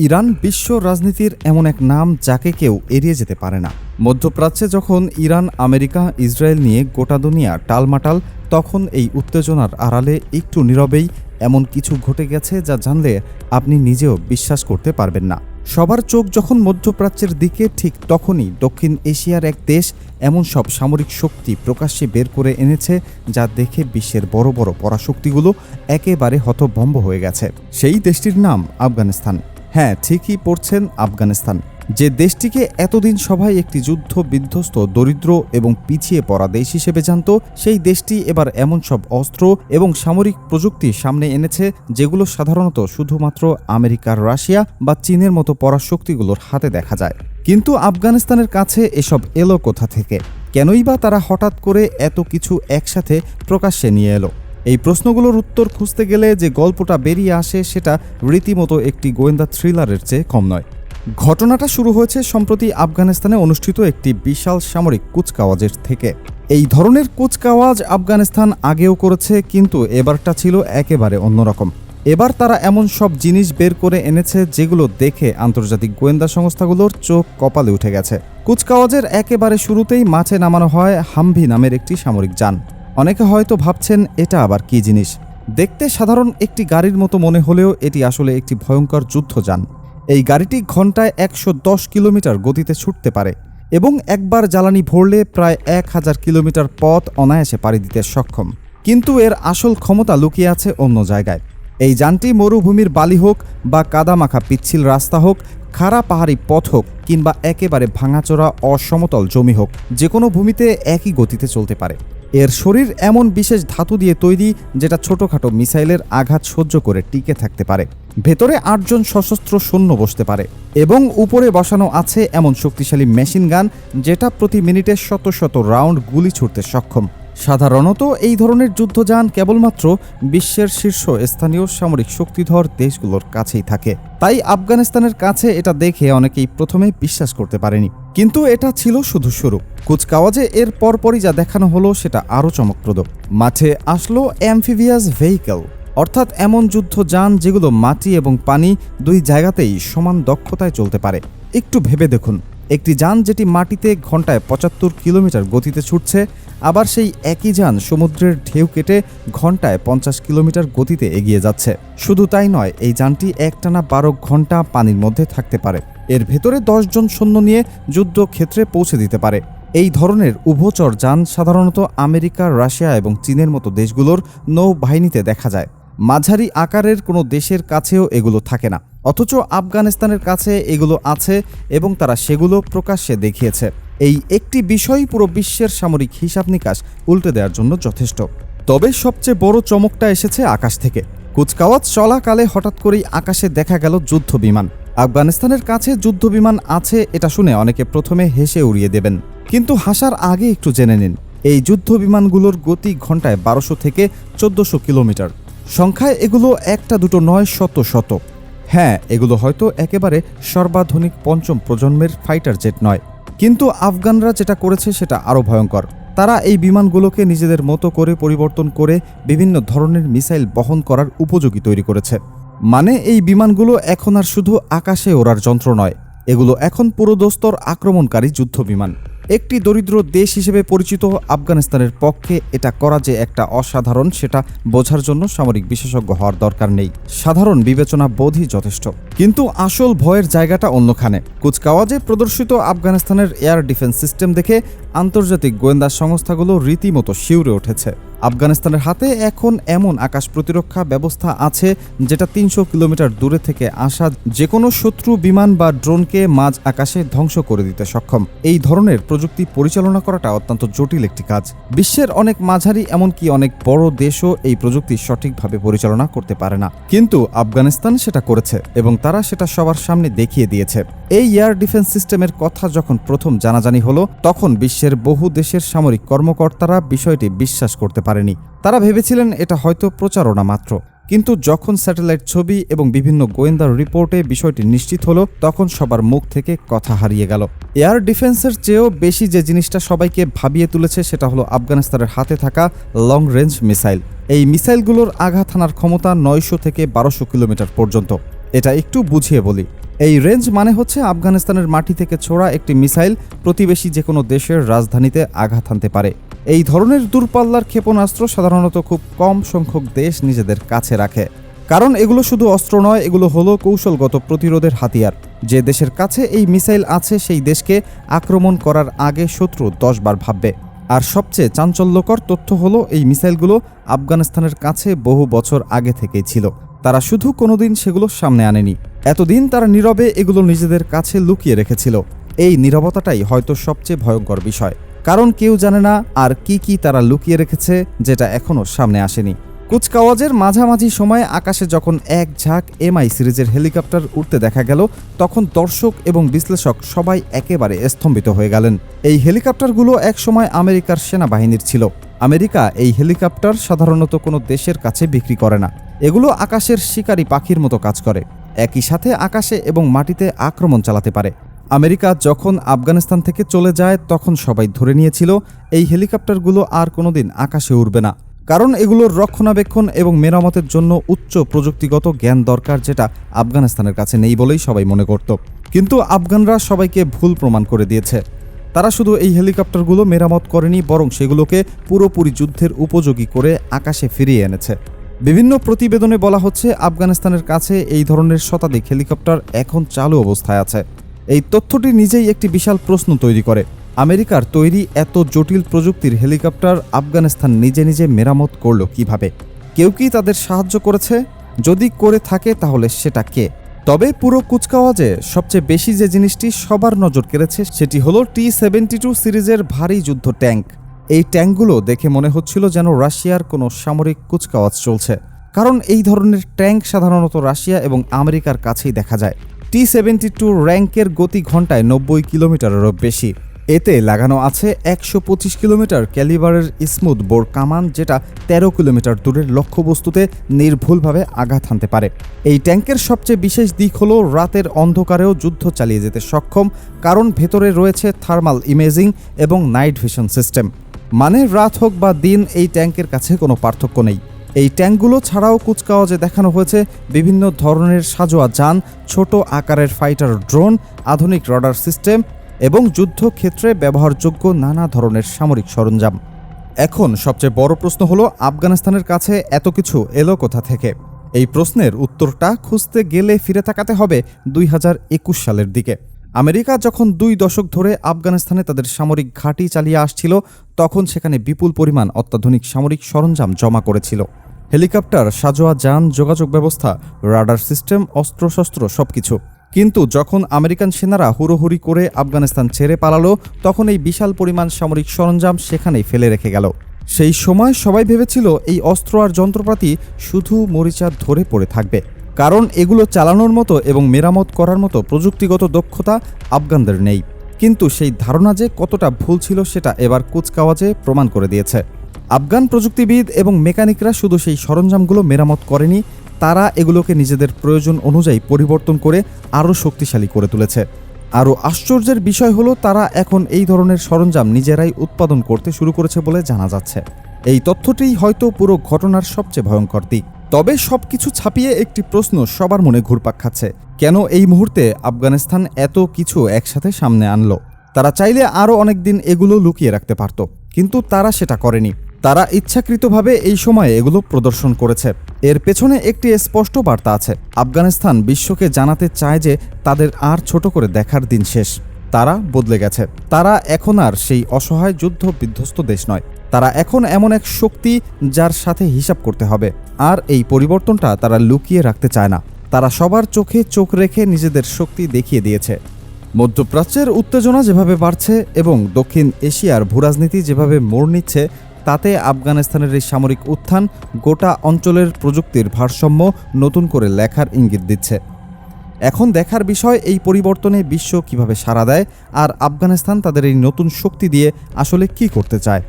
Iran বিশ্ব রাজনীতির এমন এক নাম যাকে কেউ এড়িয়ে যেতে পারে না। মধ্যপ্রাচ্যে যখন ইরান, আমেরিকা, ইসরায়েল নিয়ে গোটা দুনিয়া টালমাটাল, তখন এই উত্তেজনার আড়ালে একটু নীরবেই এমন কিছু ঘটে গেছে যা জানলে আপনি নিজেও বিশ্বাস করতে পারবেন না। সবার চোখ যখন মধ্যপ্রাচ্যের দিকে, ঠিক তখনই দক্ষিণ এশিয়ার এক দেশ এমন সব সামরিক শক্তি প্রকাশ্যে বের করে এনেছে যা দেখে বিশ্বের বড় বড় পরাশক্তিগুলো একেবারে হতভম্ব হয়ে গেছে। সেই দেশটির নাম আফগানিস্তান। হ্যাঁ, ঠিকই পড়ছেন, আফগানিস্তান। যে দেশটিকে এতদিন সবাই একটি যুদ্ধ বিধ্বস্ত, দরিদ্র এবং পিছিয়ে পড়া দেশ হিসেবে জানত, সেই দেশটি এবার এমন সব অস্ত্র এবং সামরিক প্রযুক্তি সামনে এনেছে যেগুলো সাধারণত শুধুমাত্র আমেরিকার, রাশিয়া বা চীনের মতো পরাশক্তিগুলোর হাতে দেখা যায়। কিন্তু আফগানিস্তানের কাছে এসব এলো কোথা থেকে? কেনই বা তারা হঠাৎ করে এত কিছু একসাথে প্রকাশ্যে নিয়ে এলো? এই প্রশ্নগুলোর উত্তর খুঁজতে গেলে যে গল্পটা বেরিয়ে আসে সেটা রীতিমতো একটি গোয়েন্দা থ্রিলারের চেয়ে কম নয়। ঘটনাটা শুরু হয়েছে সম্প্রতি আফগানিস্তানে অনুষ্ঠিত একটি বিশাল সামরিক কুচকাওয়াজের থেকে। এই ধরনের কুচকাওয়াজ আফগানিস্তান আগেও করেছে, কিন্তু এবারটা ছিল একেবারে অন্যরকম। এবার তারা এমন সব জিনিস বের করে এনেছে যেগুলো দেখে আন্তর্জাতিক গোয়েন্দা সংস্থাগুলোর চোখ কপালে উঠে গেছে। কুচকাওয়াজের একেবারে শুরুতেই মাঠে নামানো হয় হামভি নামের একটি সামরিক যান। অনেকে হয়তো ভাবছেন এটা আবার কি জিনিস। দেখতে সাধারণ একটি গাড়ির মতো মনে হলেও এটি আসলে একটি ভয়ঙ্কর যুদ্ধযান। এই গাড়িটি ঘন্টায় 110 কিলোমিটার গতিতে ছুটতে পারে এবং একবার জ্বালানি ভরলে প্রায় 1000 কিলোমিটার পথ অনায়াসে পাড়ি দিতে সক্ষম। কিন্তু এর আসল ক্ষমতা লুকিয়ে আছে অন্য জায়গায়। এই যানটি মরুভূমির বালি হোক বা কাদামাখা পিচ্ছিল রাস্তা হোক, খাড়া পাহাড়ি পথ হোক কিংবা একেবারে ভাঙাচোরা অসমতল জমি হোক, যে কোনো ভূমিতে একই গতিতে চলতে পারে। এর শরীর এমন বিশেষ ধাতু দিয়ে তৈরি যেটা ছোটখাটো মিসাইলের আঘাত সহ্য করে টিকে থাকতে পারে। ভেতরে 8 জন সশস্ত্র সৈন্য বসতে পারে এবং উপরে বসানো আছে এমন শক্তিশালী মেশিন গান যেটা প্রতি মিনিটে শত শত রাউন্ড গুলি ছুড়তে সক্ষম। সাধারণত এই ধরনের যুদ্ধযান কেবলমাত্র বিশ্বের শীর্ষ স্থানীয় সামরিক শক্তিধর দেশগুলোর কাছেই থাকে। তাই আফগানিস্তানের কাছে এটা দেখে অনেকেই প্রথমে বিশ্বাস করতে পারেনি। কিন্তু এটা ছিল শুধু শুরু। কুচকাওয়াজে এর পরপরই যা দেখানো হলো সেটা আরও চমকপ্রদ। মাঠে আসলো অ্যাম্ফিবিয়াস ভেহিকেল, অর্থাৎ এমন যুদ্ধযান যেগুলো মাটি এবং পানি দুই জায়গাতেই সমান দক্ষতায় চলতে পারে। একটু ভেবে দেখুন, একটি যান যেটি মাটিতে ঘন্টায় 75 কিলোমিটার গতিতে ছুটছে, আবার সেই একই যান সমুদ্রের ঢেউ কেটে ঘন্টায় 50 কিলোমিটার গতিতে এগিয়ে যাচ্ছে। শুধু তাই নয়, এই যানটি একটানা 12 ঘন্টা পানির মধ্যে থাকতে পারে। এর ভেতরে 10 জন সৈন্য নিয়ে যুদ্ধক্ষেত্রে পৌঁছে দিতে পারে। এই ধরনের উভচর যান সাধারণত আমেরিকা, রাশিয়া এবং চীনের মতো দেশগুলোর নৌবাহিনীতে দেখা যায়। মাঝারি আকারের কোনো দেশের কাছেও এগুলো থাকে না, অথচ আফগানিস্তানের কাছে এগুলো আছে এবং তারা সেগুলো প্রকাশ্যে দেখিয়েছে। এই একটি বিষয় পুরো বিশ্বের সামরিক হিসাব নিকাশ উল্টে দেওয়ার জন্য যথেষ্ট। তবে সবচেয়ে বড় চমকটা এসেছে আকাশ থেকে। কুচকাওয়াজ চলাকালে হঠাৎ করেই আকাশে দেখা গেল যুদ্ধ বিমান। আফগানিস্তানের কাছে যুদ্ধ বিমান আছে এটা শুনে অনেকে প্রথমে হেসে উড়িয়ে দেবেন, কিন্তু হাসার আগে একটু জেনে নিন, এই যুদ্ধ বিমানগুলোর গতি ঘন্টায় 1200 থেকে 1400 কিলোমিটার। সংখ্যায় এগুলো একটা দুটো নয়, শত শত। হ্যাঁ, এগুলো হয়তো একেবারে সর্বাধুনিক পঞ্চম প্রজন্মের ফাইটার জেট নয়, কিন্তু আফগানরা যেটা করেছে সেটা আরও ভয়ঙ্কর। তারা এই বিমানগুলোকে নিজেদের মতো করে পরিবর্তন করে বিভিন্ন ধরনের মিসাইল বহন করার উপযোগী তৈরি করেছে। মানে এই বিমানগুলো এখন আর শুধু আকাশে ওড়ার যন্ত্র নয়, এগুলো এখন পুরোদস্তর আক্রমণকারী যুদ্ধ বিমান। একটি দরিদ্র দেশ হিসেবে পরিচিত আফগানিস্তানের পক্ষে এটা করা যে একটা অসাধারণ, সেটা বোঝার জন্য সামরিক বিশেষজ্ঞ হওয়ার দরকার নেই, সাধারণ বিবেচনা বোধই যথেষ্ট। কিন্তু আসল ভয়ের জায়গাটা অন্যখানে। কুচকাওয়াজে প্রদর্শিত আফগানিস্তানের এয়ার ডিফেন্স সিস্টেম দেখে আন্তর্জাতিক গোয়েন্দা সংস্থাগুলো রীতিমতো শিউরে উঠেছে। আফগানিস্তানের হাতে এখন এমন আকাশ প্রতিরক্ষা ব্যবস্থা আছে যেটা 300 কিলোমিটার দূরে থেকে আসা যে কোনো শত্রু বিমান বা ড্রোনকে মাঝ আকাশে ধ্বংস করে দিতে সক্ষম। এই ধরনের প্রযুক্তি পরিচালনা করাটা অত্যন্ত জটিল একটি কাজ। বিশ্বের অনেক মাঝারি, এমনকি অনেক বড় দেশও এই প্রযুক্তি সঠিকভাবে পরিচালনা করতে পারে না, কিন্তু আফগানিস্তান সেটা করেছে এবং তারা সেটা সবার সামনে দেখিয়ে দিয়েছে। এই এয়ার ডিফেন্স সিস্টেমের কথা যখন প্রথম জানাজানি হলো, তখন বিশ্বের বহু দেশের সামরিক কর্মকর্তারা বিষয়টি বিশ্বাস করতে পারেনি। তারা ভেবেছিলেন এটা হয়তো প্রচারণা মাত্র। কিন্তু যখন স্যাটেলাইট ছবি এবং বিভিন্ন গোয়েন্দার রিপোর্টে বিষয়টি নিশ্চিত হলো, তখন সবার মুখ থেকে কথা হারিয়ে গেল। এয়ার ডিফেন্সের চেয়েও বেশি যে জিনিসটা সবাইকে ভাবিয়ে তুলেছে সেটা হলো আফগানিস্তানের হাতে থাকা লং রেঞ্জ মিসাইল। এই মিসাইলগুলোর আঘাত হানার ক্ষমতা 900 থেকে 1200 কিলোমিটার পর্যন্ত। এটা একটু বুঝিয়ে বলি। এই রেঞ্জ মানে হচ্ছে আফগানিস্তানের মাটি থেকে ছোড়া একটি মিসাইল প্রতিবেশী যে কোনো দেশের রাজধানীতে আঘাত হানতে পারে। এই ধরনের দূরপাল্লার ক্ষেপণাস্ত্র সাধারণত খুব কম সংখ্যক দেশ নিজেদের কাছে রাখে, কারণ এগুলো শুধু অস্ত্র নয়, এগুলো হলো কৌশলগত প্রতিরোধের হাতিয়ার। যে দেশের কাছে এই মিসাইল আছে সেই দেশকে আক্রমণ করার আগে শত্রু 10 বার ভাববে। আর সবচেয়ে চাঞ্চল্যকর তথ্য হলো এই মিসাইলগুলো আফগানিস্তানের কাছে বহু বছর আগে থেকেই ছিল। তারা শুধু কোনোদিন সেগুলো সামনে আনেনি, এতদিন তারা নীরবে এগুলো নিজেদের কাছে লুকিয়ে রেখেছিল। এই নীরবতাটাই হয়তো সবচেয়ে ভয়ঙ্কর বিষয়, কারণ কেউ জানে না আর কি তারা লুকিয়ে রেখেছে যেটা এখনও সামনে আসেনি। কুচকাওয়াজের মাঝামাঝি সময়ে আকাশে যখন এক ঝাঁক MI সিরিজের হেলিকপ্টার উড়তে দেখা গেল, তখন দর্শক এবং বিশ্লেষক সবাই একেবারে স্তম্ভিত হয়ে গেলেন। এই হেলিকপ্টারগুলো একসময় আমেরিকার সেনাবাহিনীর ছিল। আমেরিকা এই হেলিকপ্টার সাধারণত কোনো দেশের কাছে বিক্রি করে না। এগুলো আকাশের শিকারী পাখির মতো কাজ করে, একই সাথে আকাশে এবং মাটিতে আক্রমণ চালাতে পারে। আমেরিকা যখন আফগানিস্তান থেকে চলে যায় তখন সবাই ধরে নিয়েছিল এই হেলিকপ্টারগুলো আর কোনোদিন আকাশে উড়বে না, কারণ এগুলোর রক্ষণাবেক্ষণ এবং মেরামতের জন্য উচ্চ প্রযুক্তিগত জ্ঞান দরকার, যেটা আফগানিস্তানের কাছে নেই বলেই সবাই মনে করত। কিন্তু আফগানরা সবাইকে ভুল প্রমাণ করে দিয়েছে। তারা শুধু এই হেলিকপ্টারগুলো মেরামত করেনি, বরং সেগুলোকে পুরোপুরি যুদ্ধের উপযোগী করে আকাশে ফিরিয়ে এনেছে। বিভিন্ন প্রতিবেদনে বলা হচ্ছে আফগানিস্তানের কাছে এই ধরনের শতাধিক হেলিকপ্টার এখন চালু অবস্থায় আছে। এই তথ্যটি নিজেই একটি বিশাল প্রশ্ন তৈরি করে। আমেরিকার তৈরি এত জটিল প্রযুক্তির হেলিকপ্টার আফগানিস্তান নিজে নিজে মেরামত করল কিভাবে? কেউ কি তাদের সাহায্য করেছে? যদি করে থাকে তাহলে সেটা কে? তবে পুরো কুচকাওয়াজে সবচেয়ে বেশি যে জিনিসটি সবার নজর কেড়েছে সেটি হলো T-72 সিরিজের ভারী যুদ্ধ ট্যাঙ্ক। এই ট্যাঙ্কগুলো দেখে মনে হচ্ছিল যেন রাশিয়ার কোনো সামরিক কুচকাওয়াজ চলছে, কারণ এই ধরনের ট্যাঙ্ক সাধারণত রাশিয়া এবং আমেরিকার কাছেই দেখা যায়। T-72 র্যাঙ্কের গতি ঘন্টায় 90 কিলোমিটারেরও বেশি। এতে লাগানো আছে 125 কিলোমিটার ক্যালিবারের স্মুথ বোর কামান, যেটা 13 কিলোমিটার দূরের লক্ষ্যবস্তুতে নির্ভুলভাবে আঘাত হানতে পারে। এই ট্যাঙ্কের সবচেয়ে বিশেষ দিক হলো রাতের অন্ধকারেও যুদ্ধ চালিয়ে যেতে সক্ষম, কারণ ভেতরে রয়েছে থার্মাল ইমেজিং এবং নাইট ভিশন সিস্টেম। মানে রাত হোক বা দিন, এই ট্যাঙ্কের কাছে কোনো পার্থক্য নেই। এই ট্যাঙ্কগুলো ছাড়াও কুচকাওয়াজে দেখানো হয়েছে বিভিন্ন ধরনের সাজোয়া যান, ছোট আকারের ফাইটার ড্রোন, আধুনিক রাডার সিস্টেম এবং যুদ্ধক্ষেত্রে ব্যবহারযোগ্য নানা ধরনের সামরিক সরঞ্জাম। এখন সবচেয়ে বড় প্রশ্ন হলো আফগানিস্তানের কাছে এত কিছু এলো কোথা থেকে? এই প্রশ্নের উত্তরটা খুঁজতে গেলে ফিরে তাকাতে হবে 2021 সালের দিকে। আমেরিকা যখন 2 দশক ধরে আফগানিস্তানে তাদের সামরিক ঘাঁটি চালিয়ে আসছিল, তখন সেখানে বিপুল পরিমাণ অত্যাধুনিক সামরিক সরঞ্জাম জমা করেছিল। হেলিকপ্টার, সাজোয়া যান, যোগাযোগ ব্যবস্থা, রাডার সিস্টেম, অস্ত্রশস্ত্র সবকিছু। কিন্তু যখন আমেরিকান সেনারা হুড়োহুড়ি করে আফগানিস্তান ছেড়ে পালালো, তখন এই বিশাল পরিমাণ সামরিক সরঞ্জাম সেখানেই ফেলে রেখে গেল। সেই সময় সবাই ভেবেছিল এই অস্ত্র আর যন্ত্রপাতি শুধু মরিচা ধরে পড়ে থাকবে, কারণ এগুলো চালানোর মতো এবং মেরামত করার মতো প্রযুক্তিগত দক্ষতা আফগানদের নেই। কিন্তু সেই ধারণা যে কতটা ভুল ছিল সেটা এবার কুচকাওয়াজে প্রমাণ করে দিয়েছে। আফগান প্রযুক্তিবিদ এবং মেকানিকরা শুধু সেই সরঞ্জামগুলো মেরামত করেনি, তারা এগুলোকে নিজেদের প্রয়োজন অনুযায়ী পরিবর্তন করে আরও শক্তিশালী করে তুলেছে। আরও আশ্চর্যের বিষয় হলো তারা এখন এই ধরনের সরঞ্জাম নিজেরাই উৎপাদন করতে শুরু করেছে বলে জানা যাচ্ছে। এই তথ্যটিই হয়তো পুরো ঘটনার সবচেয়ে ভয়ঙ্কর দিক। তবে সবকিছু ছাপিয়ে একটি প্রশ্ন সবার মনে ঘুরপাক খাচ্ছে, কেন এই মুহূর্তে আফগানিস্তান এত কিছু একসাথে সামনে আনলো? তারা চাইলে আরও অনেক দিন এগুলো লুকিয়ে রাখতে পারত, কিন্তু তারা সেটা করেনি। তারা ইচ্ছাকৃতভাবে এই সময়ে এগুলো প্রদর্শন করেছে। এর পেছনে একটি স্পষ্ট বার্তা আছে। আফগানিস্তান বিশ্বকে জানাতে চায় যে তাদের আর ছোট করে দেখার দিন শেষ। তারা বদলে গেছে। তারা এখন আর সেই অসহায় যুদ্ধ বিধ্বস্ত দেশ নয়। তারা এখন এমন এক শক্তি যার সাথে হিসাব করতে হবে। আর এই পরিবর্তনটা তারা লুকিয়ে রাখতে চায় না। তারা সবার চোখে চোখ রেখে নিজেদের শক্তি দেখিয়ে দিয়েছে। মধ্যপ্রাচ্যের উত্তেজনা যেভাবে বাড়ছে এবং দক্ষিণ এশিয়ার ভূরাজনীতি যেভাবে মোড় নিচ্ছে, তাতে আফগানিস্তানের এই সামরিক উত্থান গোটা অঞ্চলের প্রযুক্তির ভারসাম্য নতুন করে লেখার ইঙ্গিত দিচ্ছে। এখন দেখার বিষয় এই পরিবর্তনে বিশ্ব কিভাবে সাড়া দেয়, আর আফগানিস্তান তাদের এই নতুন শক্তি দিয়ে আসলে কি করতে চায়।